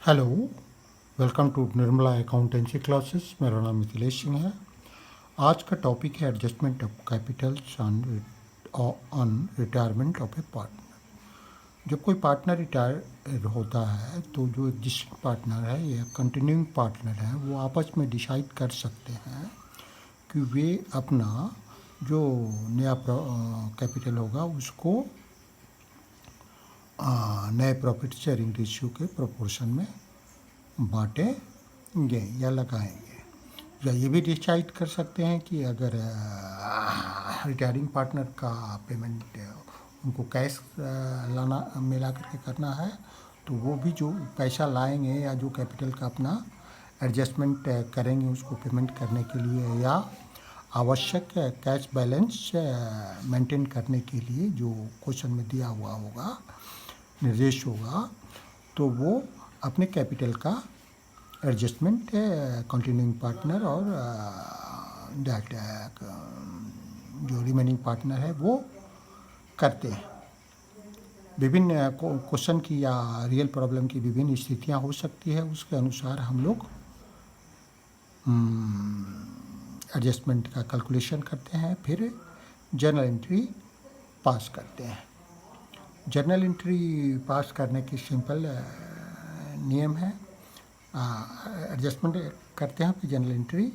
Hello, welcome to Nirmala accountancy classes. मेरा नाम मिथिलेश सिंह है। आज का टॉपिक है adjustment of capitals on retirement of a partner. जब कोई पार्टनर रिटायर होता है तो जो एग्जिस्टिंग पार्टनर है या कंटिन्यूइंग पार्टनर है वो आपस में डिसाइड कर सकते हैं कि वे अपना जो नया कैपिटल होगा उसको नए प्रॉफिट शेयरिंग रेशियो के प्रोपोर्शन में बांटेंगे या लगाएंगे। या ये भी डिसाइड कर सकते हैं कि अगर रिटायरिंग पार्टनर का पेमेंट उनको कैश लाना मिला करके करना है तो वो भी जो पैसा लाएंगे या जो कैपिटल का अपना एडजस्टमेंट करेंगे उसको पेमेंट करने के लिए या आवश्यक कैश बैलेंस मेंटेन करने के लिए जो क्वेश्चन में दिया हुआ होगा, निर्देश होगा, तो वो अपने कैपिटल का एडजस्टमेंट कंटिन्यूइंग पार्टनर और दैट जो रिमेनिंग पार्टनर है वो करते हैं। विभिन्न क्वेश्चन की या रियल प्रॉब्लम की विभिन्न स्थितियां हो सकती है, उसके अनुसार हम लोग एडजस्टमेंट का कैलकुलेशन करते हैं, फिर जर्नल एंट्री पास करते हैं। जर्नल एंट्री पास करने की सिंपल नियम है, एडजस्टमेंट करते हैं फिर जर्नल एंट्री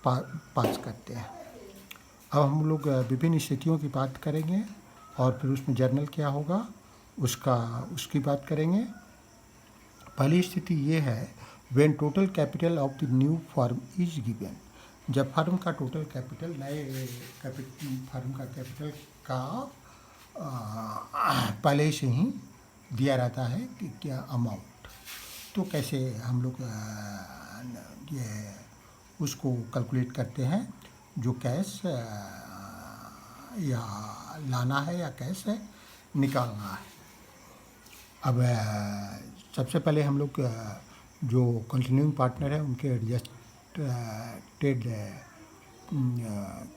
पास करते हैं। अब हम लोग विभिन्न स्थितियों की बात करेंगे और फिर उसमें जर्नल क्या होगा उसकी बात करेंगे। पहली स्थिति ये है, when total capital of the new firm is given. जब फर्म का टोटल कैपिटल नए फर्म का कैपिटल का पहले से ही दिया रहता है कि क्या अमाउंट, तो कैसे हम लोग ये उसको कैलकुलेट करते हैं जो कैश या लाना है या कैश है निकालना है। अब सबसे पहले हम लोग जो कंटिन्यूइंग पार्टनर है उनके एडजस्टेड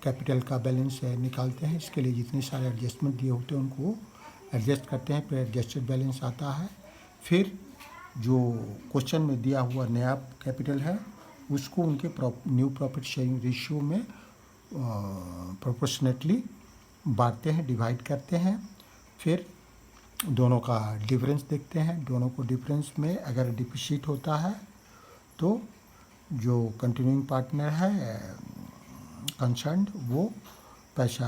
कैपिटल का बैलेंस निकालते हैं। इसके लिए जितने सारे एडजस्टमेंट दिए होते हैं उनको एडजस्ट करते हैं, फिर एडजस्टेड बैलेंस आता है। फिर जो क्वेश्चन में दिया हुआ नया कैपिटल है उसको उनके न्यू प्रॉफिट शेयरिंग रेशियो में प्रोपोर्शनेटली बांटते हैं, डिवाइड करते हैं। फिर दोनों का डिफरेंस देखते हैं। दोनों को डिफरेंस में अगर डिफिसिट होता है तो जो कंटिन्यूइंग पार्टनर है कंसर्न वो पैसा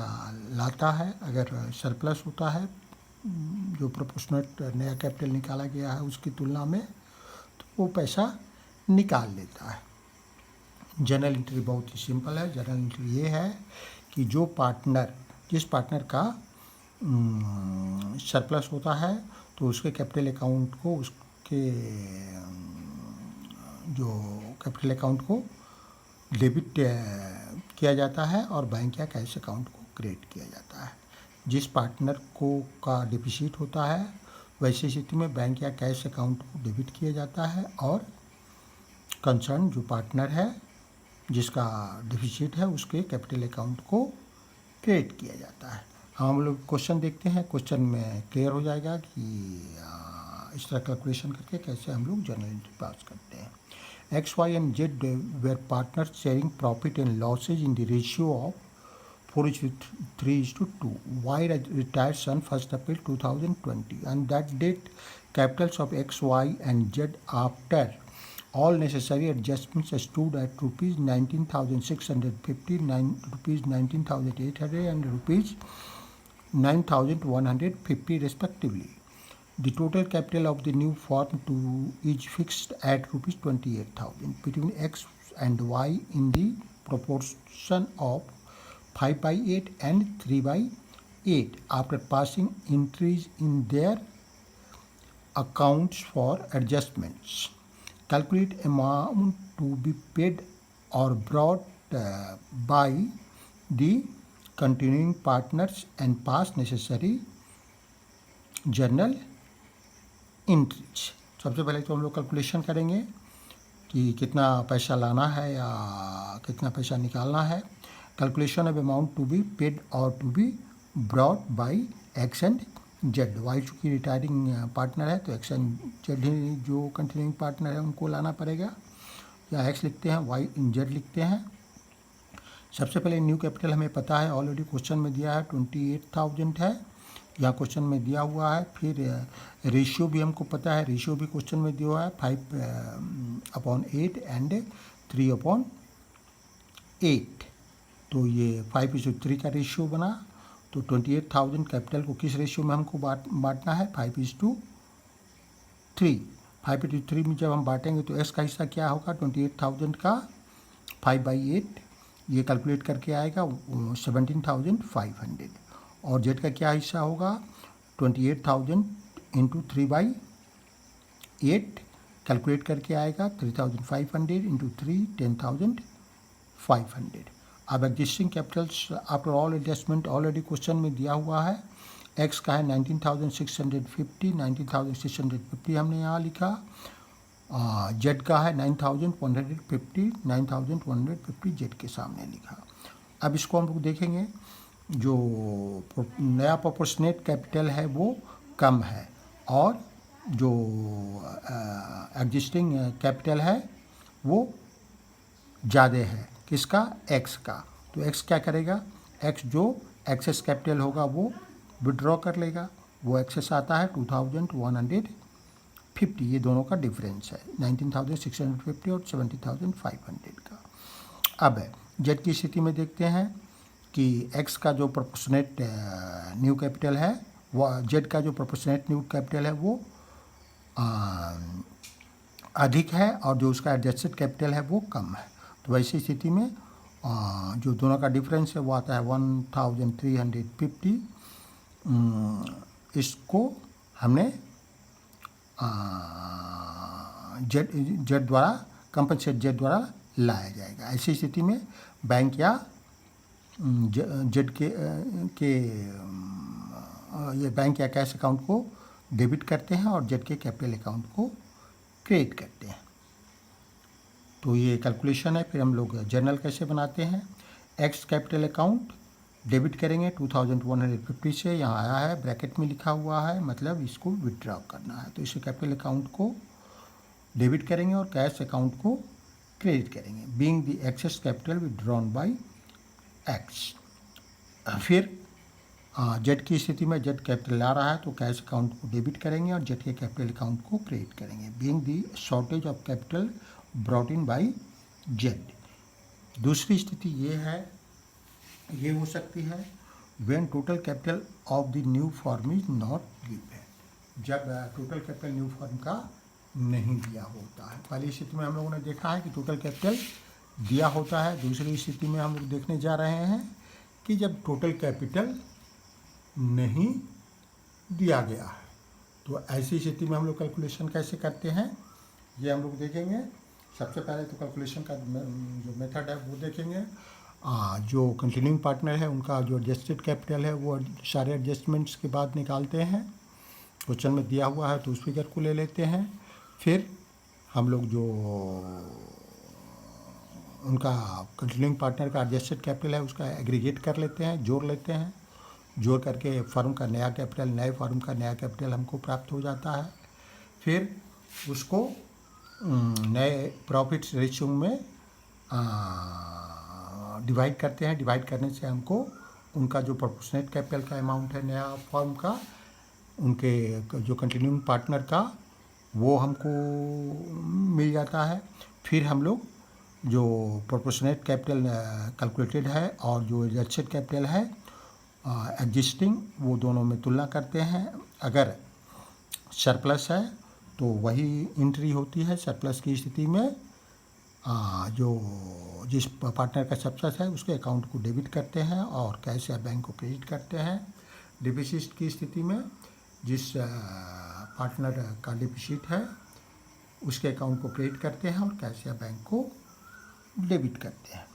लाता है। अगर सरप्लस होता है जो प्रोपोर्शनेट नया कैपिटल निकाला गया है उसकी तुलना में तो वो पैसा निकाल लेता है। जर्नल एंट्री बहुत ही सिंपल है। जर्नल एंट्री ये है कि जिस पार्टनर का सरप्लस होता है तो उसके कैपिटल अकाउंट को जो कैपिटल अकाउंट को डेबिट किया जाता है और बैंक या कैश अकाउंट को क्रेडिट किया जाता है। जिस पार्टनर का डिफिसिट होता है वैसी स्थिति में बैंक या कैश अकाउंट को डेबिट किया जाता है और कंसर्न जो पार्टनर है जिसका डिफिसिट है उसके कैपिटल अकाउंट को क्रेडिट किया जाता है। हम लोग क्वेश्चन देखते हैं, क्वेश्चन में क्लियर हो जाएगा कि इस तरह कैलकुलेशन करके कैसे हम लोग जर्नल एंट्री पास करते हैं। X, Y and Z were partners sharing profit and losses in the ratio of 4:3:2. Y retired on 1st April 2020 and that date capitals of X, Y and Z after all necessary adjustments stood at rupees 19,650, rupees 19,800 and rupees 9,150 respectively. The total capital of the new firm is fixed at rupees 28,000 between X and Y in the proportion of 5/8 and 3/8 after passing entries in their accounts for adjustments. Calculate amount to be paid or brought by the continuing partners and pass necessary journal entries. सबसे पहले तो हम लोग calculation करेंगे कि कितना पैसा लाना है या कितना पैसा निकालना है। Calculation of amount to be paid और to be brought by X and Z. Y चूँकि रिटायरिंग पार्टनर है तो एक्स एंड जेड ही जो कंटिन्यूइंग पार्टनर है उनको लाना पड़ेगा। या एक्स लिखते हैं, वाई जेड लिखते हैं। सबसे पहले न्यू कैपिटल हमें पता है, ऑलरेडी क्वेश्चन में दिया है 28,000 है, यहाँ क्वेश्चन में दिया हुआ है। फिर रेशियो भी हमको पता है, रेशियो भी क्वेश्चन में दिया हुआ है 5/8 एंड 3/8। तो ये 5:3 का रेशियो बना। तो 28,000 कैपिटल को किस रेशियो में हमको बांटना है, 5:3। 5:3 में जब हम बांटेंगे तो एक्स का हिस्सा क्या होगा, 28,000 का 5/8, ये कैलकुलेट करके आएगा 17,500। और जेड का क्या हिस्सा होगा, 28,000 इंटू 3/8 कैलकुलेट करके आएगा 3,500 इंटू 3 10,500। अब existing Capitals after all adjustment already question में दिया हुआ है। एक्स का है 19,650, 19,650 हमने यहाँ लिखा। जेड का है 9,150, 9,150 जेड के सामने लिखा। अब इसको हम लोग देखेंगे, जो नया प्रोपोर्शनेट कैपिटल है वो कम है और जो एग्जिस्टिंग कैपिटल है वो ज़्यादा है। किसका, एक्स का। तो एक्स क्या करेगा, एक्स जो एक्सेस कैपिटल होगा वो विड्रॉ कर लेगा। वो एक्सेस आता है 2,150, ये दोनों का डिफरेंस है 19,650 और 70,500 का। अब जेड की स्थिति में देखते हैं कि एक्स का जो प्रोपोर्शनेट न्यू कैपिटल है वो, जेड का जो प्रोपोर्शनेट न्यू कैपिटल है वो अधिक है और जो उसका एडजस्टेड कैपिटल है वो कम है। तो वैसी स्थिति में जो दोनों का डिफरेंस है वो आता है 1,350। इसको हमने जेड द्वारा कंपनसेट जेड द्वारा लाया जाएगा। ऐसी स्थिति में बैंक या जेड के ये बैंक या कैश अकाउंट को डेबिट करते हैं और जेड के कैपिटल अकाउंट को क्रेडिट करते हैं। तो ये कैलकुलेशन है। फिर हम लोग जर्नल कैसे बनाते हैं, एक्स कैपिटल अकाउंट डेबिट करेंगे 2,150 से, यहाँ आया है ब्रैकेट में लिखा हुआ है, मतलब इसको विड्रॉ करना है। तो इसे कैपिटल अकाउंट को डेबिट करेंगे और कैश अकाउंट को क्रेडिट करेंगे। Being the excess capital withdrawn by X. फिर जेड की स्थिति में जेड कैपिटल ला रहा है तो कैश अकाउंट को डेबिट करेंगे और जेड के कैपिटल अकाउंट को क्रेडिट करेंगे। Being the shortage of capital brought in bye Z. दूसरी स्थिति ये है, ये हो सकती है when total capital of the new form is not given, जब टोटल कैपिटल न्यू फॉर्म का नहीं दिया होता है। पहली स्थिति में हम लोगों ने देखा है कि टोटल कैपिटल दिया होता है। दूसरी स्थिति में हम लोग देखने जा रहे हैं कि जब टोटल कैपिटल नहीं दिया गया है। तो ऐसी स्थिति में हम लोग कैलकुलेशन कैसे करते हैं ये हम लोग देखेंगे। सबसे पहले तो कैलकुलेशन का जो मेथड है वो देखेंगे। जो कंटिन्यूइंग पार्टनर है उनका जो एडजस्टेड कैपिटल है वो सारे एडजस्टमेंट्स के बाद निकालते हैं। क्वेश्चन में दिया हुआ है तो उस फिगर को ले लेते हैं। फिर हम लोग जो उनका कंटिन्यूइंग पार्टनर का एडजस्टेड कैपिटल है उसका एग्रीगेट कर लेते हैं, जोड़ लेते हैं। जोड़ करके फर्म का नया कैपिटल, नए फर्म का नया कैपिटल हमको प्राप्त हो जाता है। फिर उसको नए प्रॉफिट रेशियो में डिवाइड करते हैं। डिवाइड करने से हमको उनका जो प्रोपोर्शनेट कैपिटल का अमाउंट है नया फर्म का, उनके जो कंटिन्यूइंग पार्टनर का, वो हमको मिल जाता है। फिर हम लोग जो प्रोपोर्शनेट कैपिटल कैलकुलेटेड है और जो एडजस्टेड कैपिटल है एग्जिस्टिंग, वो दोनों में तुलना करते हैं। अगर सरप्लस है तो वही एंट्री होती है। सरप्लस की स्थिति में जो जिस पार्टनर का सरप्लस है उसके अकाउंट को डेबिट करते हैं और कैश या बैंक को क्रेडिट करते हैं। डिफिसिट की स्थिति में जिस पार्टनर का डिफिसिट है उसके अकाउंट को क्रेडिट करते हैं और कैश या बैंक को डेबिट करते हैं।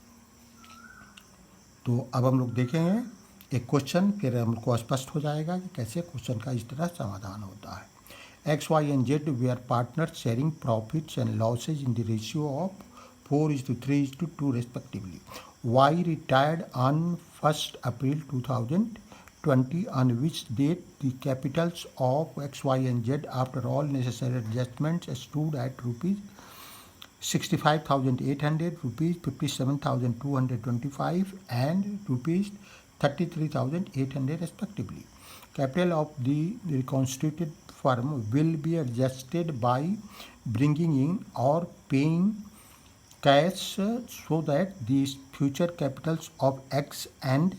तो अब हम लोग देखेंगे एक क्वेश्चन, फिर हमको स्पष्ट हो जाएगा कि कैसे क्वेश्चन का इस तरह समाधान होता है। X Y and Z we are partner sharing profits and losses in the ratio of 4:3:2 respectively. Y retired on 1st April 2020 20, on which date the capitals of X, Y, and Z after all necessary adjustments stood at rupees 65,800, rupees 57,225, and rupees 33,800 respectively. Capital of the reconstituted firm will be adjusted by bringing in or paying cash so that these future capitals of X and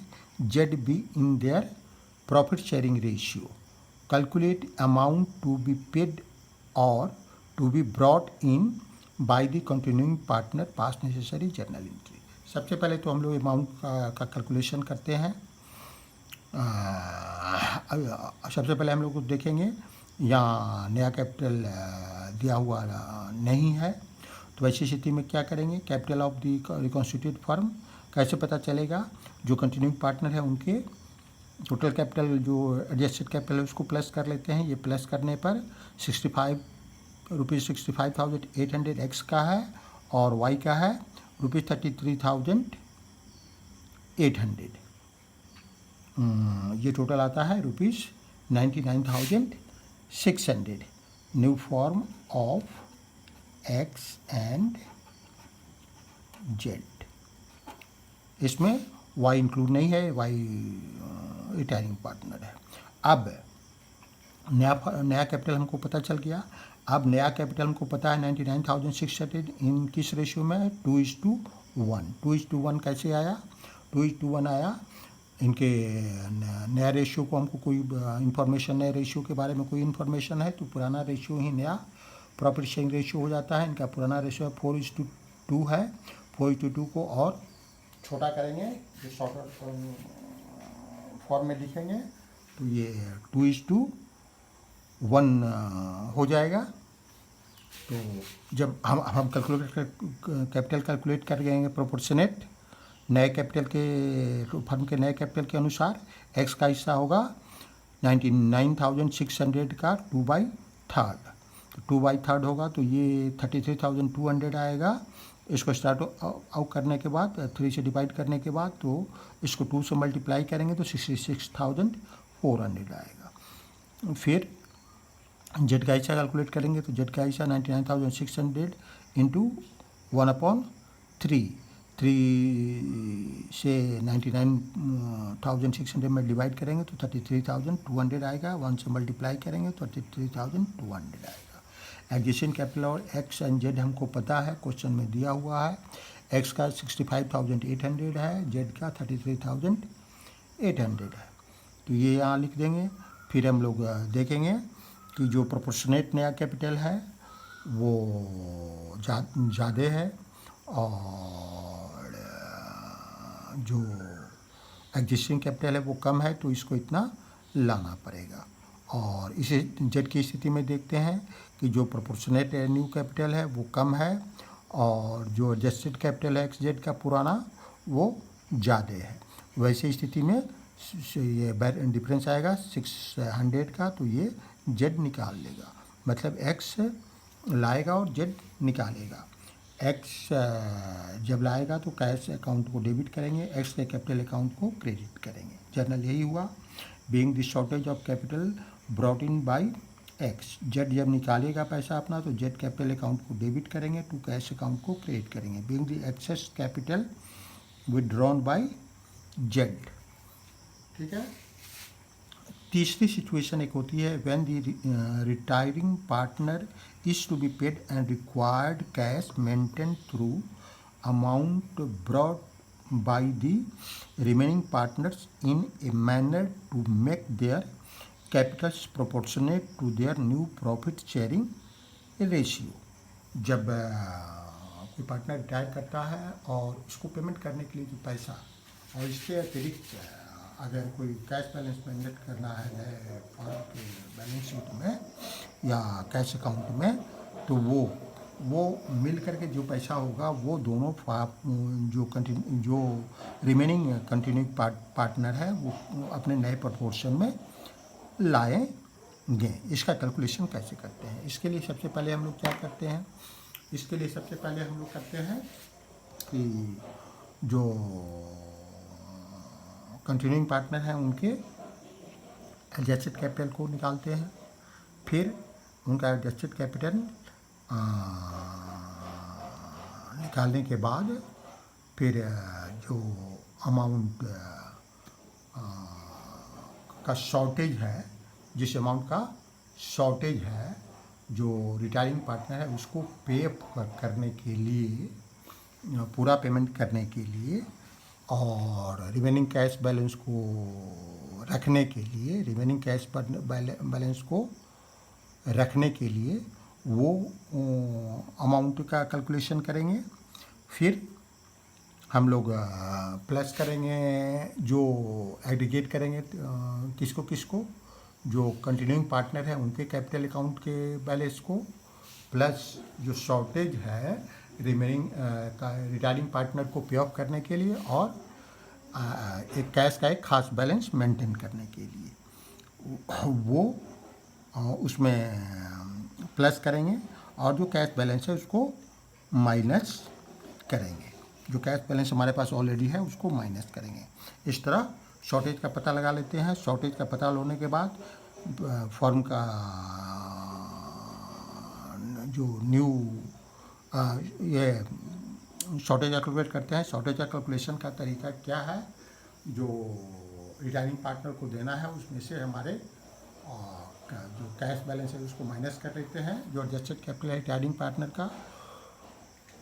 Z be in their profit sharing ratio. Calculate amount to be paid or to be brought in by the continuing partner past necessary journal entry. सबसे पहले तो हम लोग amount का calculation करते हैं। सबसे पहले हम लोग देखेंगे यहाँ नया कैपिटल दिया हुआ नहीं है, तो वैसी स्थिति में क्या करेंगे, capital of the reconstituted firm कैसे पता चलेगा, जो कंटिन्यूइंग पार्टनर है उनके टोटल कैपिटल जो एडजस्टेड कैपिटल है उसको प्लस कर लेते हैं। ये प्लस करने पर 65,800 एक्स का है और वाई का है ₹33,800। ये टोटल आता है ₹99,600। New form of x and Z. इसमें वाई इंक्लूड नहीं है, वाई रिटायरिंग पार्टनर है। अब नया कैपिटल हमको पता चल गया। अब नया कैपिटल हमको पता है 99,600 इन किस रेशियो में, 2:1। 2:1 कैसे आया, 2:1 आया। इनके नया रेशियो को हमको कोई इन्फॉर्मेशन, नए रेशियो के बारे में कोई इन्फॉर्मेशन है तो पुराना रेशियो ही नया प्रॉफिट शेयरिंग रेशियो हो जाता है। इनका पुराना रेशियो 4:2 है। 4:2 को और छोटा करेंगे, ये शॉर्टर फॉर्म में लिखेंगे तो ये 2:1 हो जाएगा। तो जब हम कैपिटल कैलकुलेट कर देंगे प्रोपोर्शनेट नए कैपिटल के फर्म के नए कैपिटल के अनुसार, एक्स का हिस्सा होगा 99,600 का 2/3, तो 2/3 होगा तो ये 33,200 आएगा। इसको स्टार्ट आउट करने के बाद 3 से डिवाइड करने के बाद तो इसको 2 से मल्टीप्लाई करेंगे तो 66,400 आएगा। फिर जेड का हिस्सा कैलकुलेट करेंगे तो जेड का हिस्सा 99,600 इंटू 1/3, 3 से 99,600 में डिवाइड करेंगे तो 33,200 आएगा। 1 से मल्टीप्लाई करेंगे तो 33,200 आएगा। एडजस्टेड कैपिटल और एक्स एंड जेड हमको पता है, क्वेश्चन में दिया हुआ है। एक्स का 65,800 है, जेड का 33,800 है, तो ये यहाँ लिख देंगे। फिर हम लोग देखेंगे कि जो प्रोपोर्शनेट नया कैपिटल है वो ज़्यादा है और जो एग्जिस्टिंग कैपिटल है वो कम है, तो इसको इतना लाना पड़ेगा। और इसे जेड की स्थिति में देखते हैं कि जो प्रोपोर्शनेट न्यू कैपिटल है वो कम है और जो एडजस्टेड कैपिटल है एक्स जेड का पुराना वो ज़्यादा है। वैसे स्थिति में ये डिफरेंस आएगा 600 का, तो ये जेड निकाल लेगा, मतलब एक्स लाएगा और जेड निकालेगा। एक्स जब लाएगा तो कैश अकाउंट को डेबिट करेंगे, एक्स के कैपिटल अकाउंट को क्रेडिट करेंगे। जर्नल यही हुआ। Being the shortage of capital brought in by X, Z जब निकालेगा पैसा अपना तो जेड कैपिटल अकाउंट को डेबिट करेंगे, टू कैश अकाउंट को क्रेडिट करेंगे। Being the excess capital withdrawn by Z. ठीक है। तीसरी सिचुएशन एक होती है when the retiring partner is to be paid and required cash maintain through amount brought by the remaining partners in a manner to make their capitals proportionate to their new profit sharing ratio। जब कोई partner retire करता है और उसको payment करने के लिए जो पैसा और इसके अतिरिक्त अगर कोई कैश बैलेंस मेंटेन करना है नए फर्म के बैलेंस शीट में या कैश अकाउंट में, तो वो मिल करके जो पैसा होगा वो दोनों जो रिमेनिंग कंटिन्यूइंग पार्टनर है वो अपने नए प्रोपोर्शन में लाएंगे। इसका कैलकुलेशन कैसे करते हैं, इसके लिए सबसे पहले हम लोग क्या करते हैं, इसके लिए सबसे पहले हम लोग करते हैं कि जो कंटिन्यूइंग पार्टनर हैं उनके एडजस्टेड कैपिटल को निकालते हैं। फिर उनका एडजस्टेड कैपिटल निकालने के बाद फिर जो अमाउंट का शॉर्टेज है, जिस अमाउंट का शॉर्टेज है जो रिटायरिंग पार्टनर है उसको पे करने के लिए, पूरा पेमेंट करने के लिए और रिमेनिंग कैश बैलेंस को रखने के लिए, रिमेनिंग कैश बैलेंस को रखने के लिए वो अमाउंट का कैलकुलेशन करेंगे। फिर हम लोग प्लस करेंगे, जो एग्रीगेट करेंगे किसको किसको, जो कंटिन्यूइंग पार्टनर है उनके कैपिटल अकाउंट के बैलेंस को, प्लस जो शॉर्टेज है रिमेनिंग का रिटायरिंग पार्टनर को पे ऑफ करने के लिए और एक कैश का एक खास बैलेंस मेंटेन करने के लिए वो उसमें प्लस करेंगे और जो कैश बैलेंस है उसको माइनस करेंगे। जो कैश बैलेंस हमारे पास ऑलरेडी है उसको माइनस करेंगे। इस तरह शॉर्टेज का पता लगा लेते हैं। शॉर्टेज का पता लगाने के बाद फर्म का जो न्यू ये शॉर्टेज कैलकुलेट करते हैं। शॉर्टेज का कैलकुलेशन का तरीका क्या है, जो रिटायरिंग पार्टनर को देना है उसमें से हमारे जो कैश बैलेंस है उसको माइनस कर लेते हैं। जो एडजस्टेड कैपिटल है रिटायरिंग पार्टनर का,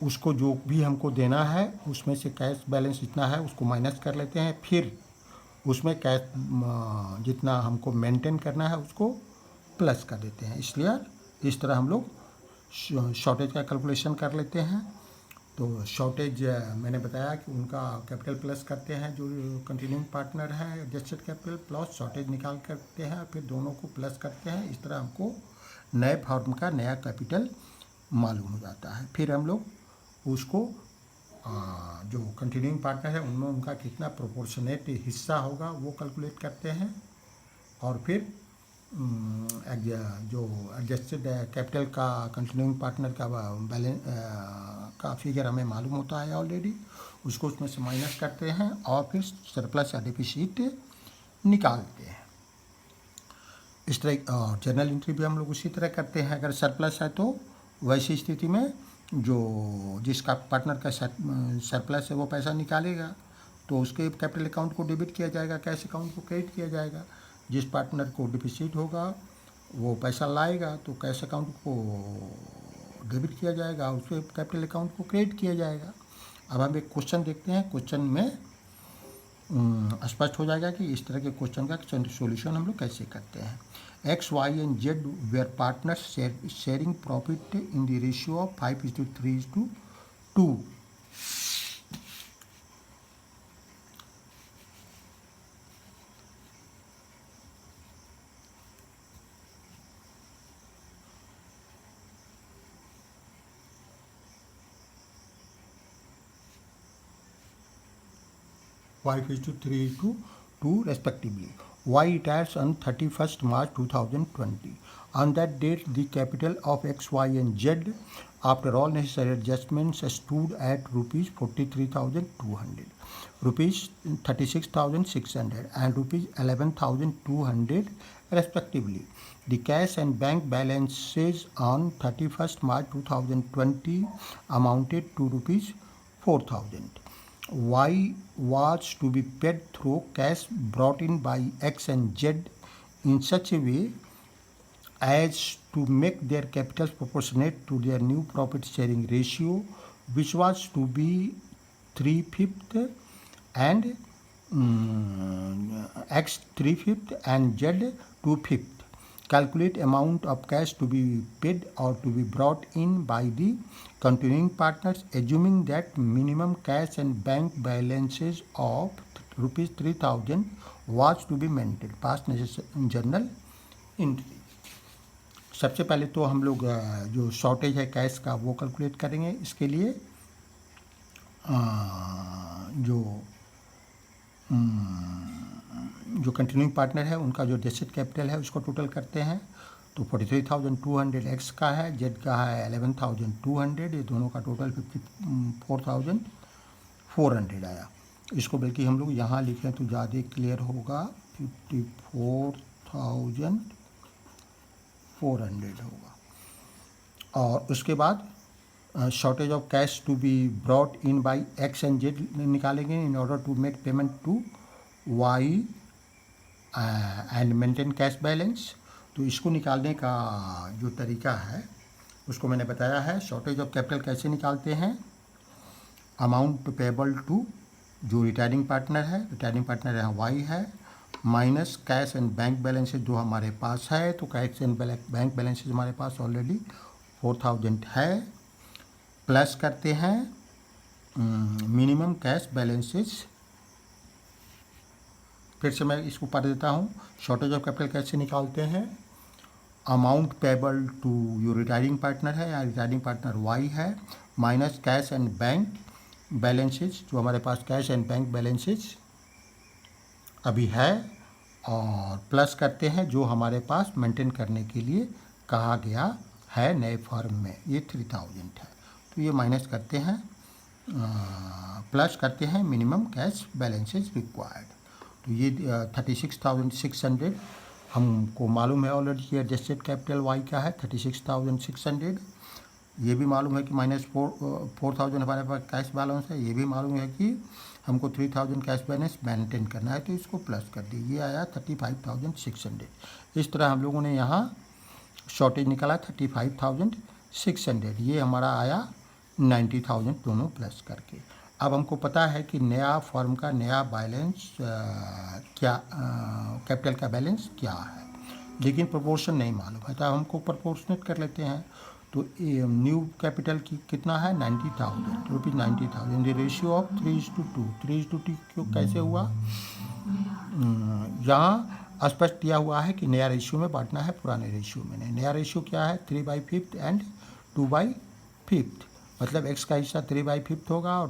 उसको जो भी हमको देना है उसमें से कैश बैलेंस जितना है उसको माइनस कर लेते हैं। फिर उसमें कैश जितना हमको मेंटेन करना है उसको प्लस कर देते हैं। इसलिए इस तरह हम लोग शॉर्टेज का कैलकुलेशन कर लेते हैं। तो शॉर्टेज मैंने बताया कि उनका कैपिटल प्लस करते हैं, जो कंटिन्यूइंग पार्टनर है एडजस्टेड कैपिटल प्लस शॉर्टेज निकाल करते हैं, फिर दोनों को प्लस करते हैं। इस तरह हमको नए फर्म का नया कैपिटल मालूम हो जाता है। फिर हम लोग उसको जो कंटिन्यूइंग पार्टनर है उनमें उनका कितना प्रोपोर्शनेट हिस्सा होगा वो कैलकुलेट करते हैं और फिर जो एडजस्टेड कैपिटल का कंटिन्यूइंग पार्टनर का बैलेंस का फिगर हमें मालूम होता है ऑलरेडी, उसको उसमें से माइनस करते हैं और फिर सरप्लस या डिफिसिट निकालते हैं। इस तरह जर्नल एंट्री भी हम लोग उसी तरह करते हैं। अगर सरप्लस है तो वैसी स्थिति में जो जिसका पार्टनर का सरप्लस है वो पैसा निकालेगा तो उसके कैपिटल अकाउंट को डेबिट किया जाएगा, कैश अकाउंट को क्रेडिट किया जाएगा। जिस पार्टनर को डिफिसिट होगा वो पैसा लाएगा तो कैश अकाउंट को डेबिट किया जाएगा, उसके कैपिटल अकाउंट को क्रेडिट किया जाएगा। अब हम एक क्वेश्चन देखते हैं। क्वेश्चन में स्पष्ट हो जाएगा कि इस तरह के क्वेश्चन का सॉल्यूशन हम लोग कैसे करते हैं। X, Y and Z were partners sharing profit in the ratio of 5:3:2. respectively. Y retires on 31st March 2020. On that date, the capital of X, Y and Z, after all necessary adjustments, stood at rupees 43,200, rupees 36,600 and rupees 11,200 respectively. The cash and bank balances on 31st March 2020 amounted to rupees 4,000. Y was to be paid through cash brought in by X and Z in such a way as to make their capitals proportionate to their new profit sharing ratio, which was to be 3/5 and X 3/5 and Z 2/5. Calculate amount of cash to be paid or to be brought in by the continuing partners, assuming that minimum cash and bank balances of rupees 3,000 was to be maintained. Past journal entry. सबसे पहले तो हम लोग जो shortage है cash का वो calculate करेंगे। इसके लिए जो कंटिन्यूइंग पार्टनर है उनका जो एडजस्टेड कैपिटल है उसको टोटल करते हैं। तो 43,200 एक्स का है, जेड का है 11,200, ये दोनों का टोटल 54,400 आया। इसको बल्कि हम लोग यहाँ लिखें तो ज़्यादा क्लियर होगा। 54,400 36,400 होगा। और उसके बाद shortage of cash to be brought in by X and Z निकालेंगे in order to make payment to Y and maintain cash balance. तो इसको निकालने का जो तरीका है उसको मैंने बताया है। शॉर्टेज ऑफ कैपिटल कैसे निकालते हैं, अमाउंट पेबल टू जो रिटायरिंग पार्टनर है, रिटायरिंग पार्टनर यहाँ वाई है, minus cash and bank balances जो हमारे पास है। तो कैश एंड बैंक बैलेंसेज हमारे पास ऑलरेडी 4000 है, प्लस करते हैं मिनिमम कैश बैलेंसेज। फिर से मैं इसको पढ़ देता हूँ। शॉर्टेज ऑफ कैपिटल कैसे निकालते हैं, अमाउंट पेबल टू जो रिटायरिंग पार्टनर है या रिटायरिंग पार्टनर वाई है, minus cash and bank balances जो हमारे पास कैश एंड बैंक बैलेंसेज अभी है, और प्लस करते हैं जो हमारे पास मेंटेन करने के लिए कहा गया है नए फर्म में, ये 3000 है। तो ये माइनस करते हैं, प्लस करते हैं मिनिमम कैश बैलेंसेज रिक्वायर्ड। तो ये 36,600 हमको मालूम है ऑलरेडी कि एडजस्टेड कैपिटल वाई का है 36,600। ये भी मालूम है कि -4,000 हमारे पास कैश बैलेंस है। ये भी मालूम है कि हमको 3000 कैश बैलेंस मेंटेन करना है, तो इसको प्लस कर दी, ये आया 35,600। इस तरह हम लोगों ने यहाँ शॉर्टेज निकाला 35,600, ये हमारा आया 90,000 दोनों प्लस करके। अब हमको पता है कि नया फर्म का नया बैलेंस कैपिटल का बैलेंस क्या है, लेकिन प्रोपोर्शन नहीं मालूम है, तो हमको प्रोपोर्शनेट कर लेते हैं। तो न्यू कैपिटल की कितना है 90,000 रुपीज़, 90,000 द रेशियो ऑफ 3:2। 3:2 क्यों कैसे हुआ, यहाँ स्पष्ट दिया हुआ है कि नया रेशियो में बांटना है, पुराने रेशियो में नहीं। नया रेशियो क्या है 3/5 एंड 2/5, मतलब एक्स का हिस्सा 3/5 होगा और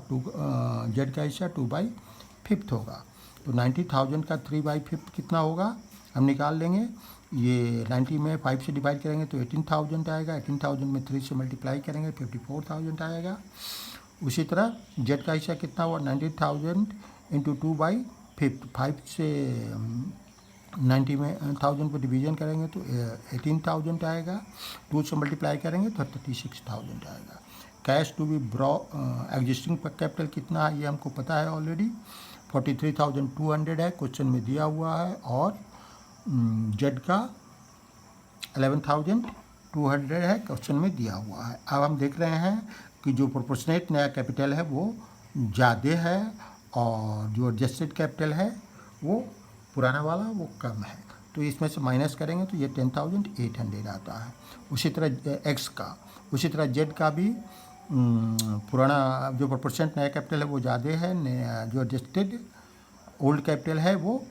जेड का हिस्सा 2/5 होगा। तो 90,000 का 3/5 कितना होगा हम निकाल लेंगे। ये 90 में 5 से डिवाइड करेंगे तो 18,000 आएगा, 18,000 में 3 से मल्टीप्लाई करेंगे 54,000 आएगा। उसी तरह जेड का हिस्सा कितना हुआ 90,000 इंटू 2/5, 5 से 90 में 1000 पर डिवीजन करेंगे तो 18,000 आएगा, 2 से मल्टीप्लाई करेंगे तो 36,000 आएगा। Cash to be existing capital कितना है ये हमको पता है ऑलरेडी, 43,200 है, क्वेश्चन में दिया हुआ है, और जेड का 11,200 है, क्वेश्चन में दिया हुआ है। अब हम देख रहे हैं कि जो प्रोपोर्शनेट नया कैपिटल है वो ज़्यादा है, और जो एडजस्टेड कैपिटल है वो पुराना वाला वो कम है। तो इसमें से माइनस करेंगे तो ये 10,800 आता है। उसी तरह एक्स का, उसी तरह जेड का भी पुराना जो प्रोपोर्शनेट नया कैपिटल है वो ज़्यादा है, जो एडजस्टेड ओल्ड कैपिटल है वो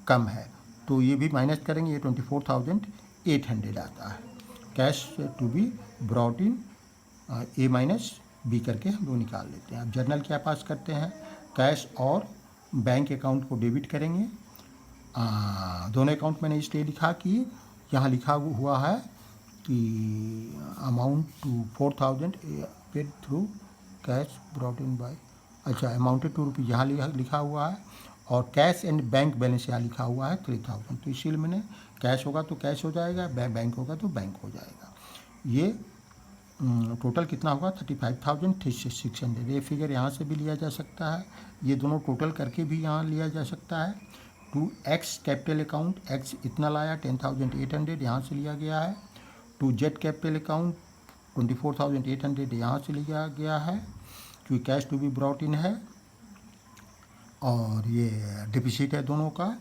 कम है। तो ये भी माइनस करेंगे, ये 24,800 आता है। Cash to be brought in A minus B करके हम लोग निकाल लेते हैं। अब जर्नल क्या पास करते हैं, कैश और बैंक अकाउंट को डेबिट करेंगे। दोनों अकाउंट मैंने इसलिए लिखा कि यहाँ लिखा हुआ है कि amount to 4,000 paid through cash brought in by, अच्छा अमाउंटेड टू रुपीज़ यहाँ लिखा हुआ है, और कैश एंड बैंक बैलेंस यहाँ लिखा हुआ है 3,000। तो इसीलिए मैंने कैश होगा तो कैश हो जाएगा, बैंक होगा तो बैंक हो जाएगा। ये टोटल कितना होगा 35,600। ये फिगर यहाँ से भी लिया जा सकता है, ये दोनों टोटल करके भी यहाँ लिया जा सकता है। To X capital account, X इतना लाया 10,800 यहाँ से लिया गया है। टू जेड कैपिटल अकाउंट 24,800 यहाँ से लिया गया है, क्योंकि cash to be brought in है और ये डिफिसिट है दोनों का।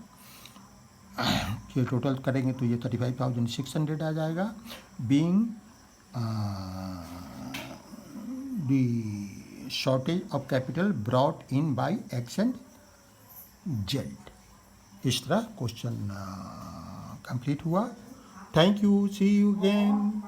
ये टोटल करेंगे तो ये 35,600 आ जाएगा। Being the shortage of capital brought in by X and Z. इस तरह क्वेश्चन कंप्लीट हुआ। Thank you, see you again.